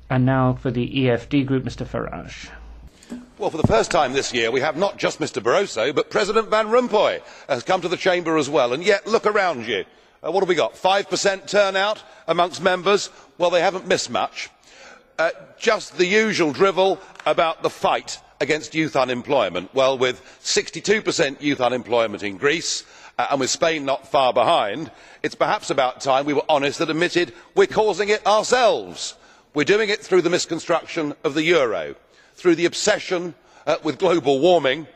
And now for the EFD group, Mr. Farage. Well, for the first time this year, we have not just Mr. Barroso, but President Van Rompuy has come to the chamber as well. And yet, look around you. What have we got? 5% turnout amongst members? Well, they haven't missed much. Just the usual drivel about the fight against youth unemployment. Well, with 62% youth unemployment in Greece, and with Spain not far behind, it's perhaps about time we were honest and admitted we're causing it ourselves. We're doing it through the misconstruction of the euro, through the obsession with global warming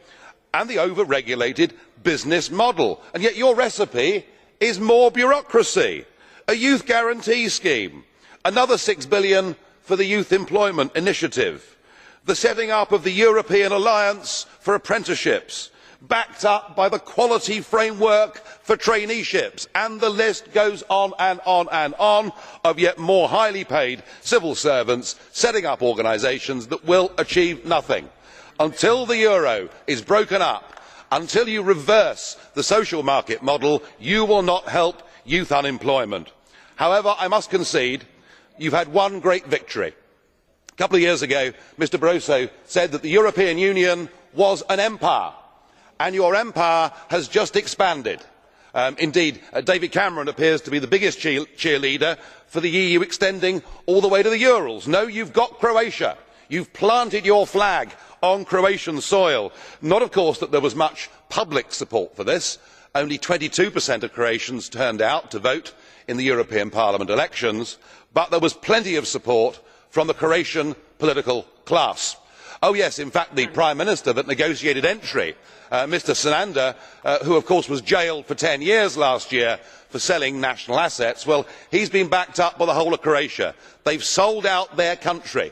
and the over-regulated business model. And yet your recipe is more bureaucracy, a youth guarantee scheme, another 6 billion for the Youth Employment Initiative, the setting up of the European Alliance for Apprenticeships, backed up by the quality framework for traineeships, and the list goes on and on and on of yet more highly paid civil servants setting up organisations that will achieve nothing. Until the euro is broken up, until you reverse the social market model, you will not help youth unemployment. However, I must concede you have had one great victory. A couple of years ago, Mr. Barroso said that the European Union was an empire, and your empire has just expanded. Indeed, David Cameron appears to be the biggest cheerleader for the EU extending all the way to the Urals. No, you have got Croatia. You have planted your flag on Croatian soil. Not, of course, that there was much public support for this. Only 22% of Croatians turned out to vote in the European Parliament elections, but there was plenty of support from the Croatian political class. Oh yes, in fact the Prime Minister that negotiated entry, Mr Sanader, who of course was jailed for 10 years last year for selling national assets, well, he has been backed up by the whole of Croatia. They have sold out their country.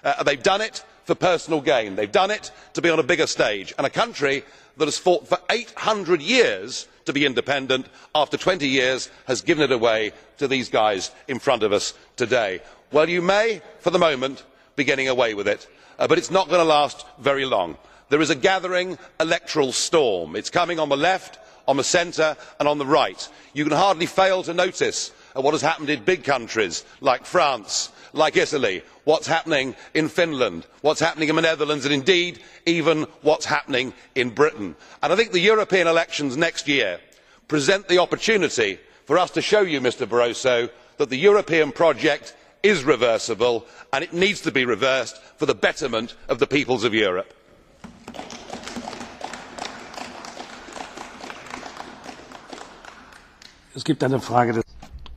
They have done it for personal gain. They have done it to be on a bigger stage. And a country that has fought for 800 years to be independent, after 20 years has given it away to these guys in front of us today. Well, you may, for the moment, be getting away with it, but it is not going to last very long. There is a gathering electoral storm. It is coming on the left, on the centre and on the right. You can hardly fail to notice what has happened in big countries like France, like Italy, what is happening in Finland, what is happening in the Netherlands, and indeed even what is happening in Britain. And I think the European elections next year present the opportunity for us to show you, Mr Barroso, that the European project is reversible, and it needs to be reversed for the betterment of the peoples of Europe.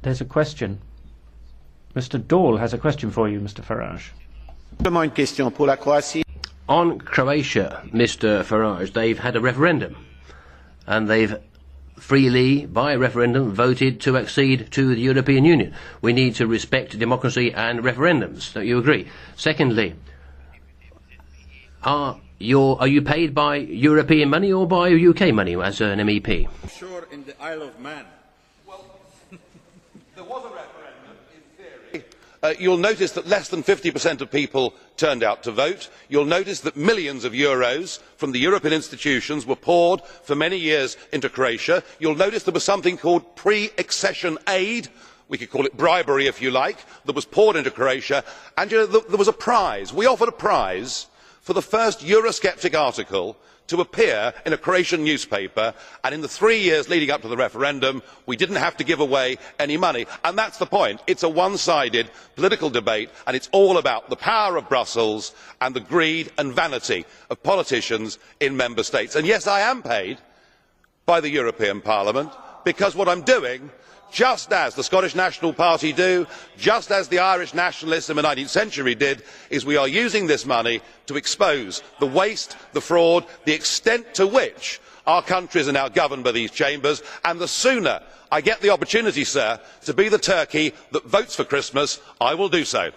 There's a question. Mr. Daul has a question for you, Mr. Farage. On Croatia, Mr. Farage, they've had a referendum, and they've freely, by referendum, voted to accede to the European Union. We need to respect democracy and referendums. Don't you agree? Secondly, are you paid by European money or by UK money as an MEP? Sure, in the Isle of Man. Well, there was a referendum in theory. You'll notice that less than 50% of people turned out to vote. You'll notice that millions of euros from the European institutions were poured for many years into Croatia. You'll notice there was something called pre-accession aid, we could call it bribery if you like, that was poured into Croatia, and there was a prize. We offered a prize for the first Eurosceptic article to appear in a Croatian newspaper, and in the 3 years leading up to the referendum we did not have to give away any money. And that is the point. It is a one-sided political debate, and it is all about the power of Brussels and the greed and vanity of politicians in member states. And yes, I am paid by the European Parliament, because what I am doing, just as the Scottish National Party do, just as the Irish nationalists in the 19th century did, is we are using this money to expose the waste, the fraud, the extent to which our countries are now governed by these chambers. And the sooner I get the opportunity, sir, to be the turkey that votes for Christmas, I will do so.